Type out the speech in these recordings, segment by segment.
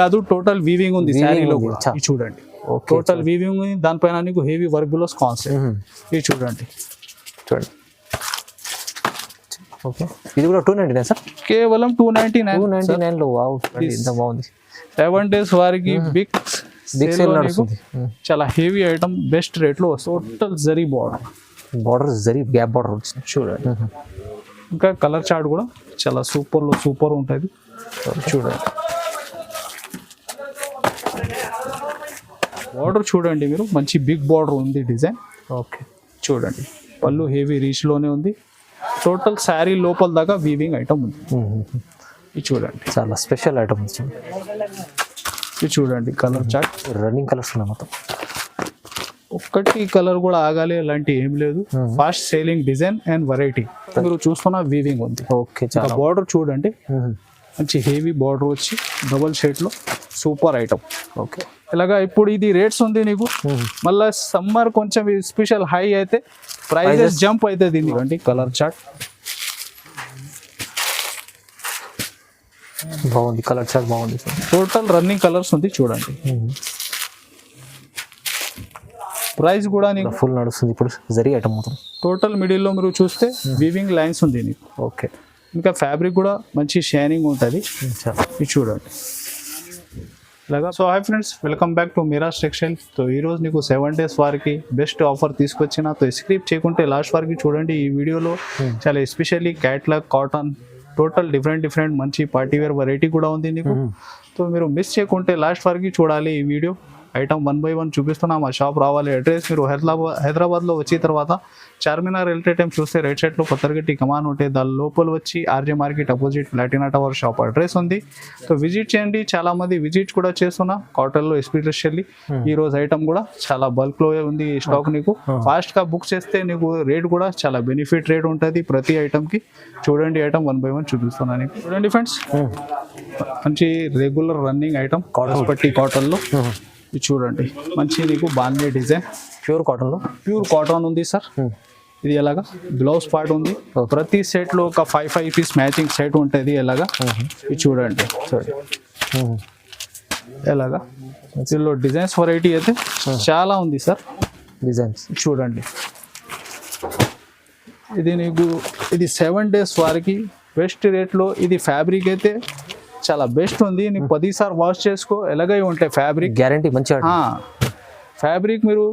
కాదు, total weaving ఉంది శారీలో కూడా. ఇది చూడండి, టోటల్ వీవింగ్ ఉంది. దానిపైన నీకు హెవీ వర్క్ బిలోస్ కాన్సెప్ట్. ఇది చూడండి. ఓకే, ఇది కూడా 299 సార్, కేవలం 299 లో. వావ్, ఎంత బాగుంది. 7 days వారికి బిగ్ సేల్ నడుస్తుంది. చాలా హెవీ ఐటమ్, బెస్ట్ రేట్ లో వస్తుంది. Total zari border zari gap border వచ్చింది చూడండి. ఇంకా కలర్ చార్ట్ కూడా చాలా సూపర్ ఉంటుంది చూడండి. బార్డర్ చూడండి మీరు, మంచి బిగ్ బార్డర్ ఉంది డిజైన్. ఓకే, చూడండి. పళ్ళు హెవీ రీచ్ లోనే ఉంది. టోటల్ శారీ లోపల దాకా వీవింగ్ ఐటమ్ ఉంది. ఇది చూడండి, చాలా స్పెషల్ ఐటమ్ వచ్చింది. ఇది చూడండి, కలర్ చార్ట్ రన్నింగ్ కలర్స్ ఉన్నాయి మొత్తం. ఒక్కటి కలర్ కూడా ఆగాలి అలాంటి ఏం లేదు. Fast selling design and variety. మీరు చూస్తున్న వీవింగ్ ఉంది. ఓకే, చాలా బార్డర్ చూడండి, మంచి హెవీ బార్డర్ వచ్చి డబల్ షేడ్ లో సూపర్ ఐటమ్. ఓకే, ఇలాగా ఇప్పుడు ఇది రేట్స్ ఉంది నీకు. మళ్ళా సమ్మర్ కొంచెం స్పెషల్ హై అయితే ప్రైజెస్ జంప్ అవుతుంది. దీనికంటే కలర్ చార్ట్ బాగుంది, కలర్ చార్ట్ బాగుంది. టోటల్ రన్నింగ్ కలర్స్ ఉంది చూడండి. ప్రైస్ కూడా నీకు ఫుల్ నడుస్తుంది ఇప్పుడు జరీ ఐటమ్ మొత్తం. టోటల్ మిడిల్ లో మీరు చూస్తే వీవింగ్ లైన్స్ ఉంది నీకు. ఓకే, ఇంకా ఫ్యాబ్రిక్ కూడా మంచి షైనింగ్ ఉంటుంది. ఇది చూడండి ఇలాగా. So hi friends, welcome back to Miraj textile. So ఈ రోజు నీకు 7 days వారికి బెస్ట్ ఆఫర్ తీసుకొచ్చిన. సో స్క్రిప్ చేయకుంటే లాస్ట్ వారికి చూడండి. ఈ వీడియోలో చాలా especially catalogue, cotton, total different మంచి పార్టీ వేర్ వెరైటీ కూడా ఉంది నీకు. సో మీరు మిస్ చేయకుంటే లాస్ట్ వరకు చూడాలి ఈ వీడియో. ఐటమ్ 1 by 1 చూపిస్తున్నాం. మా షాప్ రావాలి. అడ్రస్ మీరు హైదరాబాద్లో వచ్చిన తర్వాత చార్మినార్ వెళ్ళే టైం చూస్తే రైట్ సైడ్లో పత్తర్గట్టి కమాన్ ఉంటే దాని లోపల వచ్చి RJ market opposite Platina tower shop address ఉంది. సో విజిట్ చేయండి. చాలా మంది విజిట్ కూడా చేస్తున్నా కాటన్లో ఎస్పెషల్లీ. ఈ రోజు ఐటమ్ కూడా చాలా బల్క్లో ఉంది స్టాక్. నీకు ఫాస్ట్గా బుక్ చేస్తే నీకు రేట్ కూడా చాలా బెనిఫిట్ రేట్ ఉంటుంది ప్రతి ఐటమ్కి. చూడండి, ఐటమ్ 1 by 1 చూపిస్తున్నాను నీకు. చూడండి ఫ్రెండ్స్, మంచి రెగ్యులర్ రన్నింగ్ ఐటమ్ పట్టి కాటన్లో. ఇది చూడండి, మంచి నీకు బాంధీ డిజైన్, ప్యూర్ కాటన్ ఉంది సార్. ఇది ఎలాగా బ్లౌజ్ పార్ట్ ఉంది. ప్రతి సెట్ లో ఒక 5 పీస్ మ్యాచింగ్ సెట్ ఉంటుంది ఎలాగా. ఇది చూడండి ఎలాగా. దీనిలో డిజైన్స్ వెరైటీ అయితే చాలా ఉంది సార్. డిజైన్స్ చూడండి, ఇది నీకు ఇది 7 days వారికి బెస్ట్ రేట్లో. ఇది ఫ్యాబ్రిక్ అయితే చాలా బెస్ట్ ఉంది. నీకు 10 సార్లు వాష్ చేసుకో ఎలాగై ఉంటాయి. ఫ్యాబ్రిక్ గ్యారంటీ మంచిగా. ఫ్యాబ్రిక్ మీరు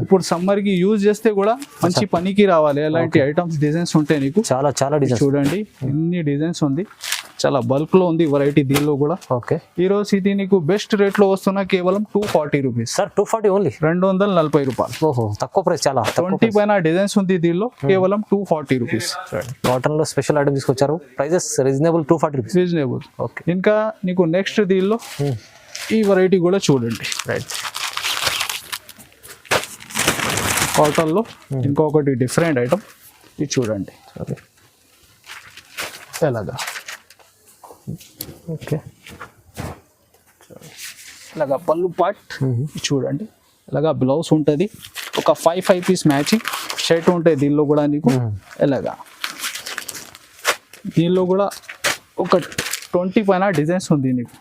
ఇప్పుడు సమ్మర్ కి యూజ్ చేస్తే కూడా మంచి పనికి రావాలి. అలాంటి ఐటమ్స్ డిజైన్స్ ఉంటాయి నీకు. చాలా డిజైన్స్ చూడండి, ఇన్ని డిజైన్స్ ఉంది. చాలా బల్క్ లో ఉంది వెరైటీ దీనిలో కూడా. ఓకే, ఈ రోజు ఇది నీకు బెస్ట్ రేట్ లో వస్తున్నా కేవలం 240 రూపీస్ సార్. 240 ఓన్లీ, 240 రూపాయలు. ఓహో, తక్కువ ప్రైస్. చాలా 20 పైన డిజైన్స్ ఉంది దీనిలో, కేవలం 240 రూపీస్. కాటన్ లో స్పెషల్ ఐటమ్ తీసుకొచ్చారు. Prices reasonable, 240 rupees reasonable. Okay, ఇంకా నీకు నెక్స్ట్ దీనిలో ఈ వెరైటీ కూడా చూడండి. రైట్, కాటన్ లో ఇంకొకటి డిఫరెంట్ ఐటమ్. ఇది చూడండి ఎలాగా. ఓకే, ఇలాగా పళ్ళు పార్ట్ చూడండి. ఇలాగా బ్లౌజ్ ఉంటుంది. ఒక 5 పీస్ మ్యాచింగ్ షర్ట్ ఉంటాయి దీనిలో కూడా నీకు. ఎలాగా దీనిలో కూడా ఒక 20 పైన డిజైన్స్ ఉంది నీకు.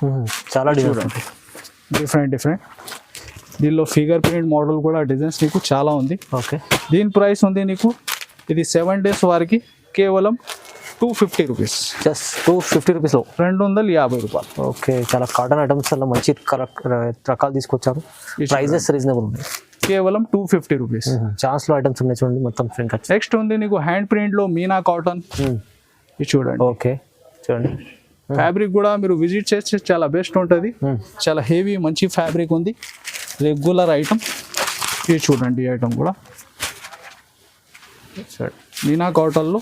చాలా చూడండి, డిఫరెంట్. దీనిలో ఫిగర్ ప్రింట్ మోడల్ కూడా డిజైన్స్ నీకు చాలా ఉంది. ఓకే, దీని ప్రైస్ ఉంది నీకు. ఇది 7 days వారికి కేవలం 250 రూపీస్. జస్ట్ 250 రూపీస్లో 250 రూపాయలు. ఓకే, చాలా కాటన్ ఐటమ్స్ అలా మంచి రకాలు తీసుకొచ్చారు. ప్రైజెస్ రీజనబుల్ ఉన్నాయి. కేవలం 250 రూపీస్. ఛాన్స్ లో ఐటమ్స్ ఉన్నాయి చూడండి మొత్తం. నెక్స్ట్ ఉంది నీకు హ్యాండ్ ప్రింట్ లో మీనా కాటన్. ఇది చూడండి. ఓకే, చూడండి. ఫ్యాబ్రిక్ కూడా మీరు విజిట్ చేస్తే చాలా బెస్ట్ ఉంటుంది. చాలా హెవీ మంచి ఫ్యాబ్రిక్ ఉంది. Regular item. ఇది చూడండి, ఐటమ్ కూడా మీనా కాటన్ లో.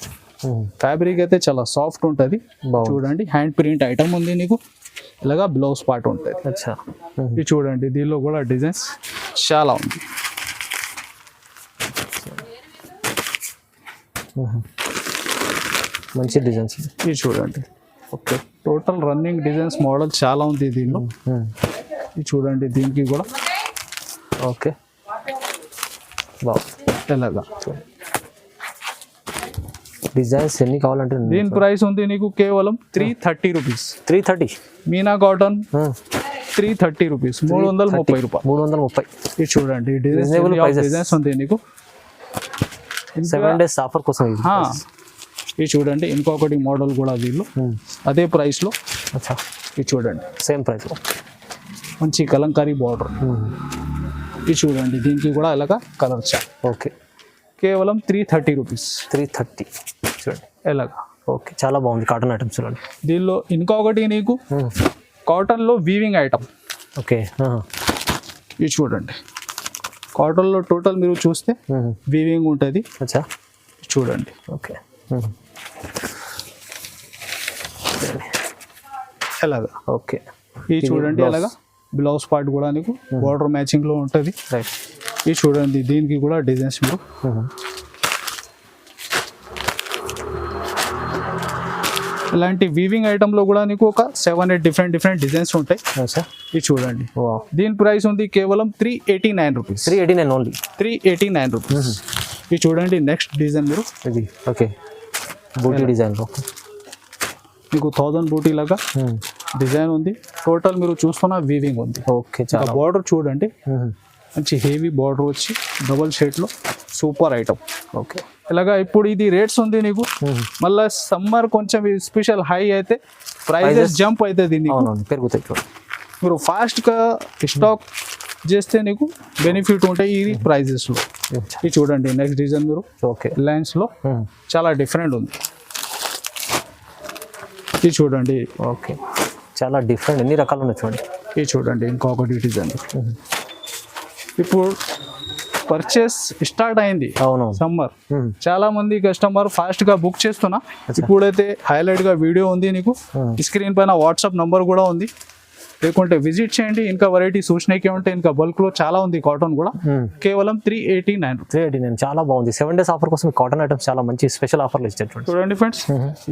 ఫ్యాబ్రిక్ అయితే చాలా సాఫ్ట్ ఉంటుంది. చూడండి, హ్యాండ్ ప్రింట్ ఐటమ్ ఉంది నీకు. ఇలాగా బ్లౌజ్ పార్ట్ ఉంటుంది. ఇది చూడండి, దీనిలో కూడా డిజైన్స్ చాలా ఉంది. మంచి డిజైన్స్. ఇది చూడండి. Okay, total running designs model చాలా ఉంది దీనిలో. ఇది చూడండి, దీనికి కూడా. ఓకే, ఎలాగా డిజైన్స్ ఎన్ని కావాలంటే. దీని ప్రైస్ ఉంది నీకు కేవలం 330 రూపీస్. 330 మీనా కాటన్ 330 రూపీస్, 330 రూపాయలు. 330. ఇది చూడండి Reasonable prices. డిజైన్స్ ఉంది నీకు. 7 days ఆఫర్ కోసం ఇది. ఇది చూడండి ఇంకొకటి మోడల్ కూడా వీళ్ళు అదే ప్రైస్లో. అచ్చా, ఇది చూడండి సేమ్ ప్రైస్లో మంచి కలంకారీ బార్డర్. ఇది చూడండి దీనికి కూడా ఇలాగా కలర్ చాట్. ఓకే, కేవలం 330 రూపీస్. 330 చూడండి ఎలాగా. ఓకే, చాలా బాగుంది కాటన్ ఐటమ్స్ చూడండి. దీనిలో ఇంకొకటి నీకు కాటన్లో వీవింగ్ ఐటమ్. ఓకే, ఇది చూడండి కాటన్లో టోటల్ మీరు చూస్తే వీవింగ్ ఉంటుంది. అచ్చా, చూడండి. ఓకే, ఎలాగా. ఓకే, ఇది చూడండి ఎలాగా. బ్లౌజ్ పార్ట్ కూడా నీకు బార్డర్ మ్యాచింగ్లో ఉంటుంది. రైట్. ఇది చూడండి దీనికి కూడా డిజైన్స్ మీరు ఇలాంటి వీవింగ్ ఐటమ్లో కూడా నీకు ఒక 7-8 డిఫరెంట్ డిజైన్స్ ఉంటాయి. అచ్చా, ఇది చూడండి. దీని ప్రైస్ ఉంది కేవలం 389 రూపీస్. 389 ఓన్లీ. 389 రూపీస్. ఇది చూడండి నెక్స్ట్ డిజైన్ మీరు. ఇది ఓకే, బూటీ డిజైన్లో మీకు 1000 బూటీ లాగా డిజైన్ ఉంది. టోటల్ మీరు చూస్తున్న వీవింగ్ ఉంది. ఓకే, చాలా బార్డర్ చూడండి మంచి హెవీ బార్డర్ వచ్చి డబల్ షేడ్లో సూపర్ ఐటమ్. ఓకే, ఇలాగా ఇప్పుడు ఇది రేట్స్ ఉంది నీకు. మళ్ళీ సమ్మర్ కొంచెం స్పెషల్ హై అయితే ప్రైజెస్ జంప్ అవుతుంది నీకు. అవునవును, పెరుగుతాయి చూడండి. మీరు ఫాస్ట్గా స్టాక్ చేస్తే నీకు బెనిఫిట్ ఉంటాయి ఈ ప్రైజెస్లో. ఇది చూడండి నెక్స్ట్ డిజైన్ మీరు. ఓకే, లైన్స్లో చాలా డిఫరెంట్ ఉంది. ఇది చూడండి. ఓకే, చాలా డిఫరెంట్, ఎన్ని రకాలు ఉన్నాయి చూడండి. ఇది చూడండి ఇంకొకటి డిజైన్. ఇప్పుడు పర్చేస్ స్టార్ట్ అయింది. అవునవును, సమ్మర్ చాలా మంది కస్టమర్ ఫాస్ట్ గా బుక్ చేస్తున్నా. ఇప్పుడైతే హైలైట్ గా వీడియో ఉంది నీకు. స్క్రీన్ పైన వాట్సాప్ నంబర్ కూడా ఉంది. లేకుంటే విజిట్ చేయండి. ఇంకా వెరైటీ చూసినాకే ఉంటే ఇంకా బల్క్ లో చాలా ఉంది. కాటన్ కూడా కేవలం 389. 389 చాలా బాగుంది. 7 days ఆఫర్ కోసం కాటన్ ఐటమ్స్ చాలా మంచి స్పెషల్ ఆఫర్లు ఇచ్చారు చూడండి ఫ్రెండ్స్.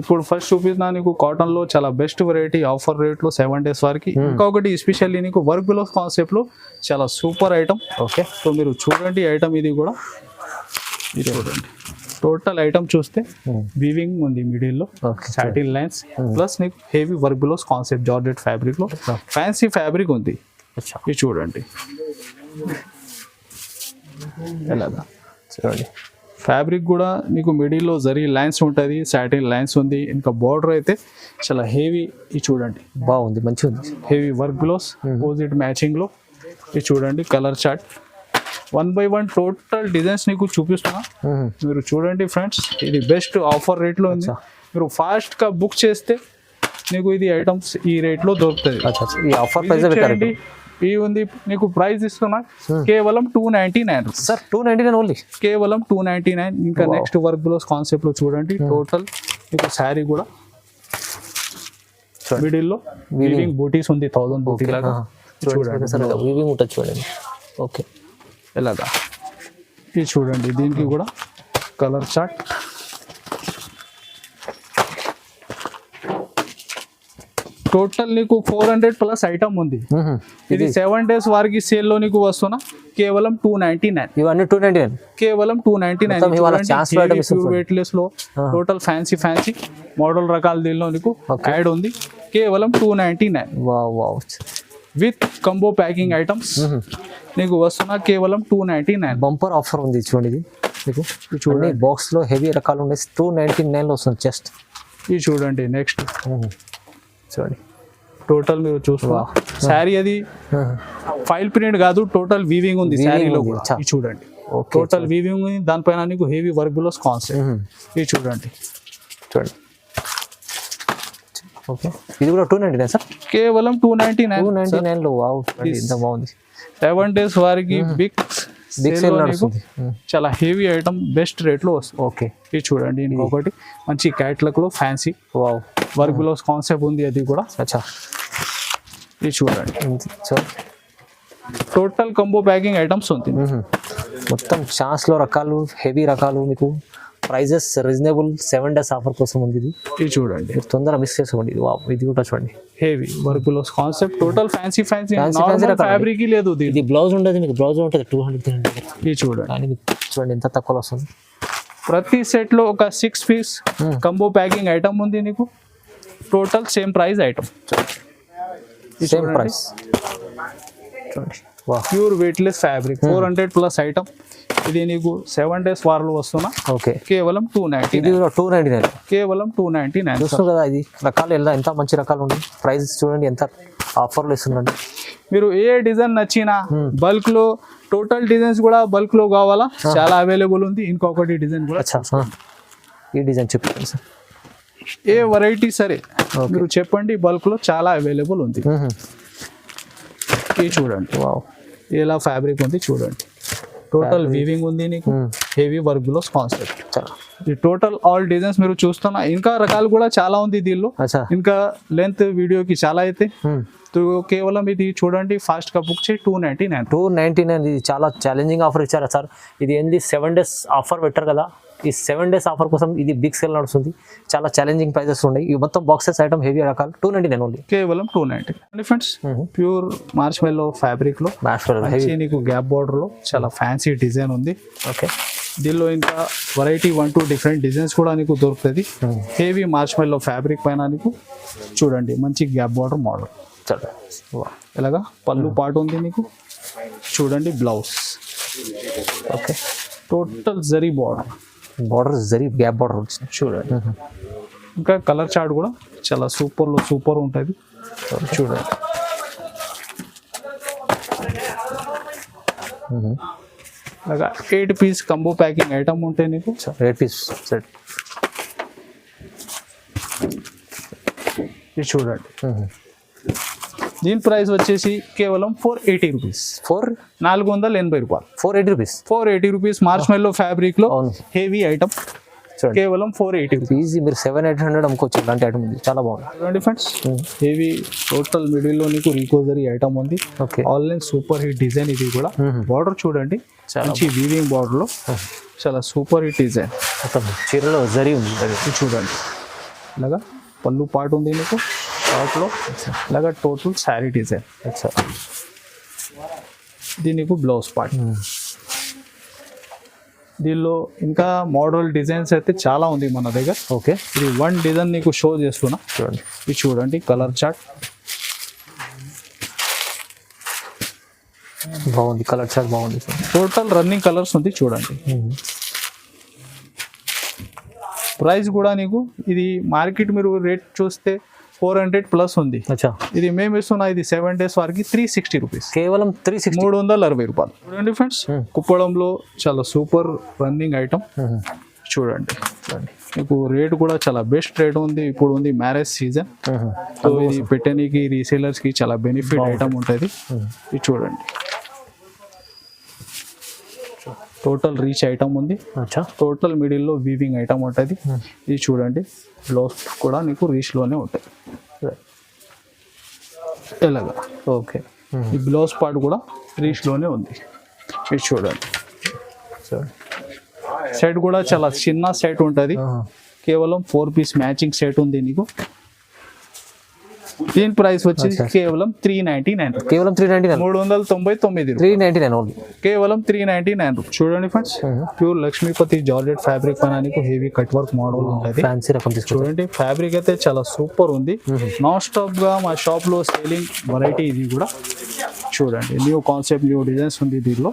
ఇప్పుడు ఫస్ట్ చూపిస్తున్నా నీకు కాటన్ లో చాలా బెస్ట్ వెరైటీ ఆఫర్ రేట్ లో 7 days వరకు. ఇంకొకటి ఎస్పెషల్లీ నీకు వర్క్ బిలో కాన్సెప్ట్ లో చాలా సూపర్ ఐటమ్. ఓకే, సో మీరు చూడండి ఐటమ్ ఇది కూడా. ఇది చూడండి టోటల్ ఐటమ్ చూస్తే వీవింగ్ ఉంది మిడిల్లో, సాటిన్ లైన్స్ ప్లస్ నీకు heavy work బిలోస్ concept georgette fabric లో ఫ్యాన్సీ ఫ్యాబ్రిక్ ఉంది. ఇది చూడండి ఎలాగా. చూడండి ఫ్యాబ్రిక్ కూడా నీకు మిడిల్లో జరీ లైన్స్ ఉంటుంది, సాటిన్ లైన్స్ ఉంది. ఇంకా బార్డర్ అయితే చాలా హెవీ. ఇది చూడండి బాగుంది, మంచిగా ఉంది. హెవీ వర్క్ బిలోస్ ఆపోజిట్ మ్యాచింగ్ లో. ఇది చూడండి colour chart 1 by 1 total designs నీకు చూపిస్తున్నా. మీరు చూడండి ఫ్రెండ్స్, ఇది బెస్ట్ ఆఫర్ రేట్ లో ఉంది. మీరు ఫాస్ట్ గా బుక్ చేస్తే నీకు ఇది ఐటమ్స్ ఈ రేట్ లో దొరుకుతుంది. ఈ ఆఫర్ ప్రైస్ పెట్టారు. ఈ ఉంది నీకు ప్రైస్ ఇస్తున్నా కేవలం 299 సార్. 299 ఓన్లీ, కేవలం 299. ఇంకా నెక్స్ట్ వర్క్ బిలోస్ కాన్సెప్ట్ లో చూడండి టోటల్ మీకు శారీ కూడా మిడిల్లో వీవింగ్ బూటీస్ ఉంది. 1000 బూటీ లాగా చూడండి సార్. వీవింగ్ ఉంటుంది చూడండి. ఓకే, ఎలాగా. ఇది చూడండి దీనికి కూడా కలర్ చార్ట్. టోటల్ నీకు 400+ ఐటమ్ ఉంది. ఇది 7 days వారికి సేల్ లో నీకు వస్తున్నా కేవలం 299. ఇవన్నీ 299, కేవలం 299. వెయిట్లెస్ లో టోటల్ ఫ్యాన్సీ మోడల్ రకాల దీనిలో నీకు యాడ్ ఉంది. కేవలం 299 విత్ కంబో ప్యాకింగ్ ఐటమ్స్ నీకు వస్తున్నా కేవలం 299. బంపర్ ఆఫర్ ఉంది చూడండి. ఇది మీకు చూడండి బాక్స్ లో హెవీ రకాలు ఉన్నాయి. 299 లో వస్తుంది జస్ట్. ఇది చూడండి నెక్స్ట్ చూడండి టోటల్ మీరు చూస్తున్నా శారీ అది ఫైల్ ప్రింట్ కాదు, టోటల్ వీవింగ్ ఉంది శారీలో కూడా. ఇది చూడండి టోటల్ వీవింగ్ ఉంది. దానిపైన నీకు హెవీ వర్క్ బిలోస్ కాన్సెప్ట్. ఇది చూడండి ఓకే, ఇది కూడా 299 సార్. కేవలం 299 లో. వావ్, ఎంత బాగుంది. 7 days వారికి బిగ్ సేల్ నడుస్తుంది. చాలా హెవీ ఐటమ్ బెస్ట్ రేట్ లో వస్తుంది. ఓకే, ఇది చూడండి ఇంకొకటి మంచి క్యాట్లాగ్ లో ఫ్యాన్సీ వావ్ వర్క్ బిలోస్ కాన్సెప్ట్ ఉంది. అది కూడా అచ్చా. ఇది చూడండి టోటల్ కంబో ప్యాకింగ్ ఐటమ్స్ ఉంది. మొత్తం ఛాన్స్ లో రకాలు, హెవీ రకాలు. మీకు ప్రైజెస్ రీజనబుల్. 7 days ఆఫర్ కోసం ఉంది ఇది. ఇది చూడండి మీరు తొందరగా మిస్ చేసుకోండి. ఇది కూడా చూడండి heavy work బిలోస్ concept. Total fancy fabric లేదు. ఇది బ్లౌజ్ ఉండదు, మీకు బ్లౌజ్ ఉంటుంది 200. ఇది చూడండి కానీ చూడండి ఎంత తక్కువలో వస్తుంది. ప్రతి సెట్ లో ఒక 6 piece కంబో ప్యాకింగ్ ఐటమ్ ఉంది నీకు. Total same price item. Same price. చూడండి వా ప్యూర్ వెయిట్లెస్ ఫ్యాబ్రిక్ 400+ ఐటమ్. ఇది నీకు 7 days వార్లు వస్తున్నా ఓకే కేవలం 299. ఇది 299 కేవలం 299. చూస్తున్నారు కదా ఇది రకాలు ఎంత మంచి రకాలు ఉన్నాయి. ప్రైస్ చూడండి ఎంత ఆఫర్లు ఇస్తుందండి. మీరు ఏ డిజైన్ నచ్చినా బల్క్ లో టోటల్ డిజైన్స్ కూడా బల్క్ లో కావాలా చాలా అవైలబుల్ ఉంది. ఇంకొకటి డిజైన్ కూడా అచ్చా ఈ డిజైన్ చెప్పండి సార్. ఏ వెరైటీ సరే మీరు చెప్పండి, బల్క్ లో చాలా అవైలబుల్ ఉంది. ఇది చూడండి వావ్ ఇలా ఫ్యాబ్రిక్ ఉంది చూడండి. టోటల్ వీవింగ్ ఉంది నీకు, హెవీ వర్క్ లో కాన్సెప్ట్. ఈ టోటల్ ఆల్ డిజైన్స్ మీరు చూస్తున్నా. ఇంకా రకాలు కూడా చాలా ఉంది దీనిలో. అచ్చా ఇంకా లెంత్ వీడియోకి చాలా అయితే కేవలం ఇది చూడండి ఫాస్ట్ గా బుక్ చేయి 299. 299 ఇది చాలా ఛాలెంజింగ్ ఆఫర్ ఇచ్చారా సార్. ఇది ఏంది 7 days ఆఫర్ పెట్టారు కదా. ఈ 7 days ఆఫర్ కోసం ఇది బిగ్ సేల్ నడుస్తుంది. చాలా ఛాలెంజింగ్ ప్రైజెస్ ఉన్నాయి. ఈ మొత్తం బాక్సెస్ ఐటమ్ హెవీ రకాలు 299 ఓన్లీ. కేవలం 299 ఫ్రెండ్స్. ప్యూర్ మార్చ్ మెల్లో ఫ్యాబ్రిక్ లో మంచి నీకు గ్యాప్ బార్డర్ లో చాలా ఫ్యాన్సీ డిజైన్ ఉంది. ఓకే దీనిలో ఇంకా వెరైటీ 1-2 డిఫరెంట్ డిజైన్స్ కూడా నీకు దొరుకుతుంది. హెవీ మార్చ్ మెల్లో ఫ్యాబ్రిక్ పైన నీకు చూడండి మంచి గ్యాప్ బార్డర్ మోడల్. ఇలాగా పళ్ళు పాటు ఉంది నీకు చూడండి. Blouse okay total zari border zari gap border వచ్చింది చూడండి. ఇంకా కలర్ చార్ట్ కూడా చాలా సూపర్ ఉంటుంది చూడండి. అలాగా 8 piece కంబో ప్యాకింగ్ ఐటమ్ ఉంటే నీకు 8 piece సెట్. ఇది చూడండి. దీని ప్రైస్ వచ్చేసి కేవలం 480 రూపీస్. 480 రూపాయలు. 480 రూపీస్. 480 రూపీస్ మార్చ్ మెల్లో ఫ్యాబ్రిక్ లో హెవీ ఐటమ్ కేవలం 480 రూపీస్. ఈజీ మీరు 700-800 అమ్ముకోవచ్చు. ఇలాంటి ఐటమ్ ఉంది చాలా బాగుంది. చూడండి ఫ్రెండ్స్ హెవీ టోటల్ మిడిల్ లో నీకు రికోజరీ ఐటమ్ ఉంది. Okay online super hit design. ఇది కూడా బార్డర్ చూడండి మంచి వీవింగ్ బార్డర్ లో చాలా సూపర్ హిట్ డిజైన్. చీరలో జరీ ఉంది చూడండి. ఇలాగా పళ్ళు పాటు ఉంది నీకు షార్ట్లో. ఇలాగా టోటల్ శారీ డిజైన్. ఇది నీకు బ్లౌజ్ పార్ట్. దీనిలో ఇంకా మోడల్ డిజైన్స్ అయితే చాలా ఉంది మన దగ్గర. ఓకే ఇది 1 డిజైన్ నీకు షో చేస్తున్నా చూడండి. ఇది చూడండి కలర్ చార్ట్ బాగుంది. కలర్ చార్ట్ బాగుంది. టోటల్ రన్నింగ్ కలర్స్ ఉంది చూడండి. ప్రైస్ కూడా నీకు ఇది మార్కెట్ మీరు రేట్ చూస్తే 400+ ఉంది. అచ్చా ఇది మేము ఇస్తున్నా ఇది 7 days వారికి 360 రూపీస్. కేవలం 360 360 రూపాయలు. చూడండి ఫ్రెండ్స్ కుప్పడంలో చాలా సూపర్ రన్నింగ్ ఐటమ్ చూడండి. మీకు రేట్ కూడా చాలా బెస్ట్ రేట్ ఉంది. ఇప్పుడు ఉంది మ్యారేజ్ సీజన్, సో ఇది పెట్టడానికి రీసేలర్స్ కి చాలా బెనిఫిట్ ఐటమ్ ఉంటుంది. ఇది చూడండి టోటల్ రీచ్ ఐటమ్ ఉంది. టోటల్ మిడిల్ లో వీవింగ్ ఐటమ్ ఉంటుంది. ఇది చూడండి బ్లౌజ్ కూడా నీకు రీచ్ లోనే ఉంటుంది. ఇలాగా ఓకే ఈ బ్లౌజ్ పార్ట్ కూడా రీచ్ లోనే ఉంది. ఇది చూడండి సెట్ కూడా చాలా చిన్న సెట్ ఉంటుంది. కేవలం 4 piece మ్యాచింగ్ సెట్ ఉంది నీకు. దీని ప్రైస్ వచ్చేసి కేవలం 399. కేవలం 399. 399 399 ఓన్లీ. కేవలం 399. చూడండి friends pure Lakshmipati georgette fabric పైన నీకు హెవీ కట్ వర్క్ మోడల్ ఉంటుంది. ఫ్యాన్సీ రకం చూడండి ఫ్యాబ్రిక్ అయితే చాలా సూపర్ ఉంది. నాన్ స్టాప్ గా మా షాప్ లో సేలింగ్ వెరైటీ ఇది కూడా చూడండి. న్యూ కాన్సెప్ట్ న్యూ డిజైన్స్ ఉంది దీనిలో.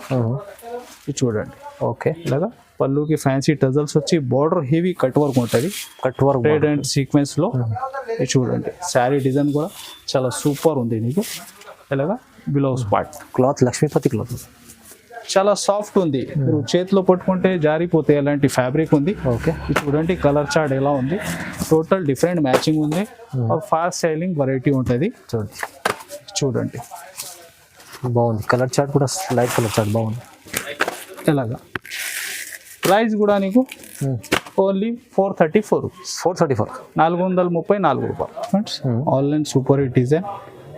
ఇది చూడండి. ఓకే ఇలాగా పళ్ళుకి ఫ్యాన్సీ టజల్స్ వచ్చి బార్డర్ హెవీ కట్ వర్క్ ఉంటుంది. Cut work trade and sequence లో. ఇది చూడండి శారీ డిజైన్ కూడా చాలా సూపర్ ఉంది నీకు. ఇలాగా blouse part cloth Lakshmipati cloth చాలా సాఫ్ట్ ఉంది. మీరు చేతిలో పట్టుకుంటే జారిపోతే అలాంటి ఫ్యాబ్రిక్ ఉంది. ఓకే ఇది చూడండి కలర్ చార్ట్ ఎలా ఉంది. టోటల్ డిఫరెంట్ మ్యాచింగ్ ఉంది. ఫాస్ట్ సెల్లింగ్ వెరైటీ ఉంటుంది. చూడండి బాగుంది. కలర్ చార్ట్ కూడా లైట్ కలర్ చార్ట్ బాగుంది. ఇలాగా ప్రైస్ కూడా నీకు ఓన్లీ 434 రూపీస్. 434. 434 రూపాయలు friends. Online super hit design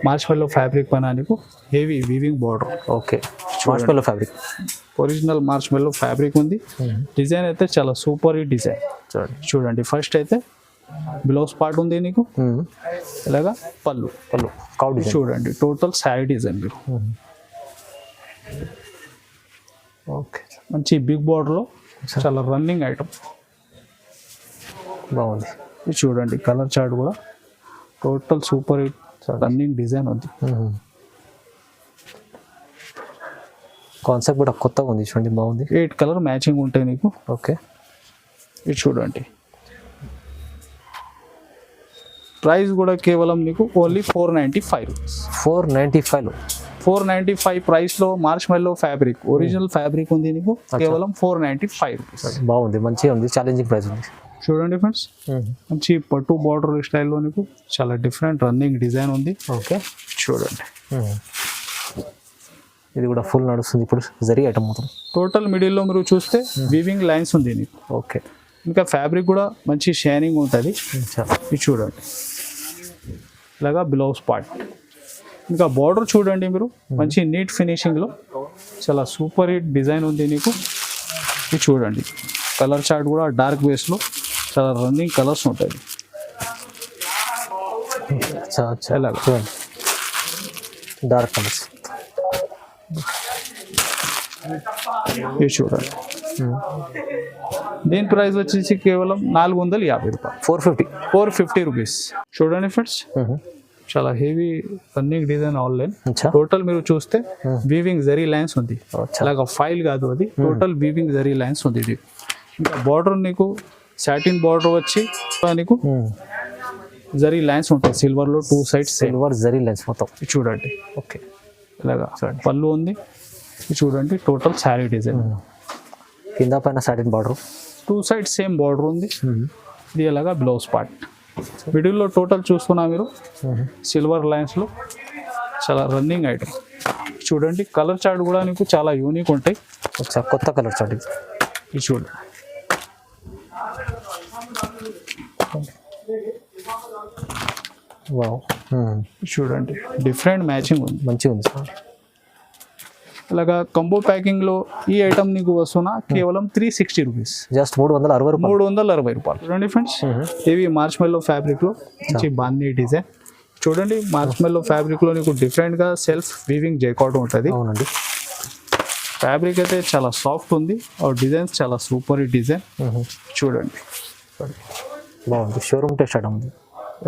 March మెల్లో ఫ్యాబ్రిక్ పైన నీకు heavy weaving border. Okay March మెల్లో ఫ్యాబ్రిక్ ఒరిజినల్ మార్చ్ మెల్లో ఫ్యాబ్రిక్ ఉంది. డిజైన్ అయితే చాలా సూపర్ హిట్ డిజైన్. చూడండి ఫస్ట్ అయితే బ్లౌజ్ పార్ట్ ఉంది నీకు. ఇలాగా పళ్ళు చూడండి టోటల్ శారీ డిజైన్ మీరు. ఓకే మంచి బిగ్ బార్డర్లో చాలా రన్నింగ్ ఐటమ్ బాగుంది. ఇది చూడండి కలర్ చార్ట్ కూడా total super hit running design ఉంది. కాన్సెప్ట్ కూడా కొత్తగా ఉంది చూడండి, బాగుంది. 8 కలర్ మ్యాచింగ్ ఉంటాయి నీకు. ఓకే, ఇది చూడండి. ప్రైస్ కూడా కేవలం నీకు ఓన్లీ 495 రూపీస్. 495లో 495 ప్రైస్లో మార్చ్ మెల్లో ఫ్యాబ్రిక్, ఒరిజినల్ ఫ్యాబ్రిక్ ఉంది నీకు, కేవలం 495 రూపీస్. బాగుంది, మంచిగా ఉంది, ఛాలెంజింగ్ ప్రైస్ ఉంది. చూడండి ఫ్రెండ్స్, మంచి పట్టు బార్డర్ స్టైల్లో నీకు చాలా డిఫరెంట్ రన్నింగ్ డిజైన్ ఉంది. ఓకే, చూడండి. ఇది కూడా ఫుల్ నడుస్తుంది ఇప్పుడు, జరీ ఐటమ్ మొత్తం. టోటల్ మిడిల్లో మీరు చూస్తే వీవింగ్ లైన్స్ ఉంది నీకు. ఓకే, ఇంకా ఫ్యాబ్రిక్ కూడా మంచి షైనింగ్ ఉంటుంది. ఇది చూడండి, ఇలాగా బ్లౌజ్ పార్ట్. ఇంకా బార్డర్ చూడండి మీరు, మంచి నీట్ ఫినిషింగ్లో చాలా సూపర్ హిట్ డిజైన్ ఉంది నీకు. ఇది చూడండి, కలర్ చార్ట్ కూడా డార్క్ బేస్లో చాలా రన్నింగ్ కలర్స్ ఉంటాయి. ఇలాగా చూడండి, డార్క్ కలర్స్. ఇది చూడండి, దీని ప్రైస్ వచ్చేసి కేవలం 450 రూపాయలు. 450 రూపీస్. చూడండి ఫ్రెండ్స్, చాలా heavy running design online. Total మీరు చూస్తే వీవింగ్ జరీ లైన్స్ ఉంది, అలాగా ఫైల్ కాదు అది, టోటల్ వీవింగ్ జరీ లైన్స్ ఉంది. ఇది ఇంకా బార్డర్ నీకు సాటిన్ బార్డర్ వచ్చి నీకు జరీ లైన్స్ ఉంటాయి సిల్వర్లో 2 సైడ్స్ సిల్వర్ జరీ లైన్స్ మొత్తం. ఇది చూడండి. ఓకే, ఇలాగా పళ్ళు ఉంది. ఇది చూడండి, టోటల్ శారీ డిజైన్, కింద పైన satin border, 2 sides same border ఉంది. ఇది అలాగా బ్లౌజ్ పార్ట్. మిడిల్లో టోటల్ చూస్తున్నా మీరు సిల్వర్ లైన్స్లో చాలా రన్నింగ్ ఐటమ్. చూడండి, కలర్ చార్ట్ కూడా నీకు చాలా యూనిక్ ఉంటాయి. ఒకసారి కొత్త కలర్ చార్ట్ ఇది చూడండి. వావ్, చూడండి, డిఫరెంట్ మ్యాచింగ్ ఉంది, మంచిగా ఉంది సార్. ఇలాగా కంబో ప్యాకింగ్లో ఈ ఐటమ్ నీకు వస్తున్నా కేవలం 360 రూపీస్. జస్ట్ 360 రూపాయలు. 360 రూపాయలు. చూడండి ఫ్రెండ్స్, ఇవి మార్చ్ మెల్లో ఫ్యాబ్రిక్లో మంచి బాన్నీ డిజైన్. చూడండి, మార్చ్ మెల్లో ఫ్యాబ్రిక్లో నీకు డిఫరెంట్గా సెల్ఫ్ వీవింగ్ జైకాట్ ఉంటుంది. అవునండి, ఫ్యాబ్రిక్ అయితే చాలా సాఫ్ట్ ఉంది, ఆ డిజైన్స్ చాలా సూపర్ డిజైన్. చూడండి, బాగుంది, షోరూమ్ టెస్ట్ ఐటమ్ ఉంది.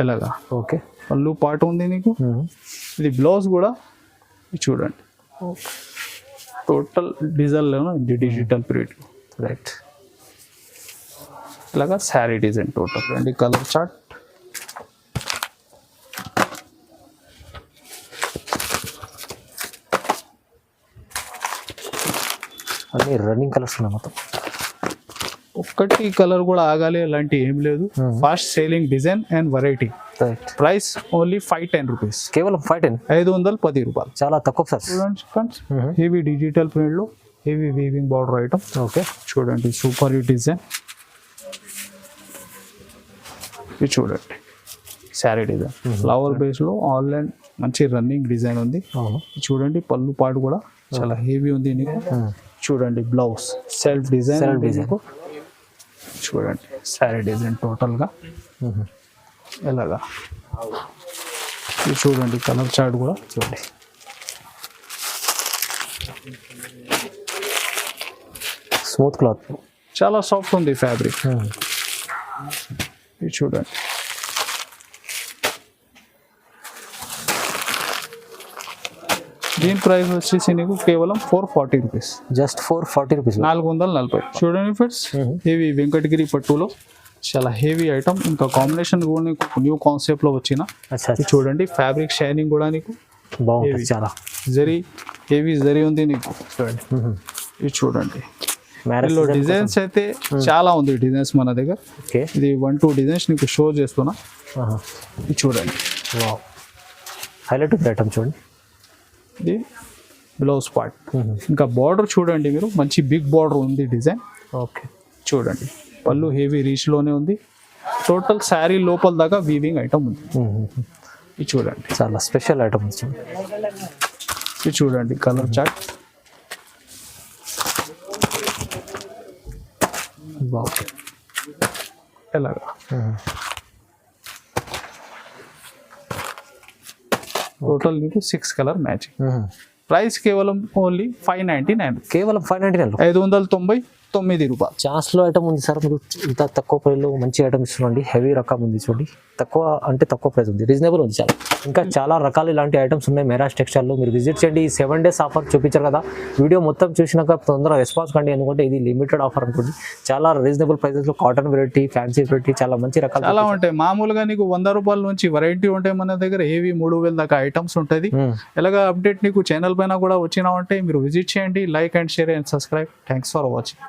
ఎలాగా ఓకే, పళ్ళు పాటు ఉంది నీకు. ఇది బ్లౌజ్ కూడా చూడండి, టోటల్ డిజైన్లోనూ ఇది డిజిటల్ ప్రింట్. రైట్, ఇలాగా శారీ డిజైన్ టోటల్. అండి కలర్ చార్ట్. అన్ని రన్నింగ్ కలర్స్ ఉన్నాయి మొత్తం. ఒక్కటి కలర్ కూడా ఆగాలి అలాంటి ఏం లేదు. Fast selling design and variety. Right, price only 510 rupees. కేవలం 510 రూపాయలు. చాలా తక్కువ సార్. చూడండి ఫ్రెండ్స్, హెవీ డిజిటల్ ప్రింట్లో heavy weaving border item. Okay, చూడండి, సూపర్ హిట్ డిజైన్. ఇది చూడండి, శారీ డిజైన్ ఫ్లవర్ బేస్లో ఆన్లైన్ మంచి రన్నింగ్ డిజైన్ ఉంది. చూడండి, పళ్ళు పాటు కూడా చాలా హెవీ ఉంది నీకు. చూడండి, బ్లౌజ్ సెల్ఫ్ డిజైన్. చూడండి, శారీ డిజైన్ టోటల్గా ఎలాగా. ఇది చూడండి, కలర్ చార్ట్ కూడా చూడండి. స్మూత్ క్లాత్, చాలా సాఫ్ట్ ఉంది ఫ్యాబ్రిక్. ఇది చూడండి, దీని ప్రైస్ వచ్చేసి నీకు కేవలం 440 రూపీస్. Just 440 rupees. 440. చూడండి ఫ్రెండ్స్, హెవీ వెంకటగిరి పట్టులో చాలా హెవీ ఐటమ్. ఇంకా కాంబినేషన్ కూడా నీకు న్యూ కాన్సెప్ట్లో వచ్చిన. ఇది చూడండి, ఫ్యాబ్రిక్ షైనింగ్ కూడా నీకు బాగుంది, చాలా జరీ హెవీ జరీ ఉంది నీకు. చూడండి, ఇది చూడండి, దీనిలో డిజైన్స్ అయితే చాలా ఉంది డిజైన్స్ మన దగ్గర. ఓకే, ఇది 1-2 డిజైన్స్ నీకు షో చేస్తున్నా. ఇది చూడండి, హైలైట్ ఐటమ్. చూడండి, ఇది బ్లౌజ్ పార్ట్. ఇంకా బార్డర్ చూడండి మీరు, మంచి బిగ్ బార్డర్ ఉంది డిజైన్. ఓకే, చూడండి, పళ్ళు హెవీ రీచ్లోనే ఉంది. టోటల్ శారీ లోపల దాకా వీవింగ్ ఐటమ్ ఉంది. ఇది చూడండి, చాలా స్పెషల్ ఐటమ్. ఇది చూడండి, కలర్ చార్ట్. ఎలాగా టోటల్ మీకు 6 కలర్ మ్యాచింగ్. ప్రైస్ కేవలం ఓన్లీ 599. కేవలం 599. 590 9 రూపాయలు. ఛాన్స్లో ఐటమ్ ఉంది సార్, మీకు ఇంత తక్కువ ప్రైస్లో మంచి ఐటమ్ ఇస్తున్నాండి. హెవీ రకం ఉంది చూడండి, తక్కువ ప్రైస్ ఉంది, రీజనబుల్ ఉంది చాలా. ఇంకా చాలా రకాలు ఇలాంటి ఐటమ్స్ ఉన్నాయి మెరాజ్ టెక్స్టైల్లో. మీరు విజిట్ చేయండి. ఈ 7 days ఆఫర్ చూపించారు కదా, వీడియో మొత్తం చూసినాక తొందరగా రెస్పాన్స్ కండి, ఎందుకంటే ఇది లిమిటెడ్ ఆఫర్ అనుకోండి. చాలా రీజనబుల్ ప్రైసెస్లో కాటన్ వెరైటీ, ఫ్యాన్సీ వెరైటీ, చాలా మంచి రకాలు చాలా ఉంటాయి. మామూలుగా నీకు 100 రూపాయల నుంచి వెరైటీ ఉంటాయి మన దగ్గర, ఏవి 3000 దాకా ఐటమ్స్ ఉంటుంది. ఇలాగా అప్డేట్ నీకు ఛానల్ పైన కూడా వచ్చినావంటే మీరు విజిట్ చేయండి. Like and share and subscribe. Thanks for watching.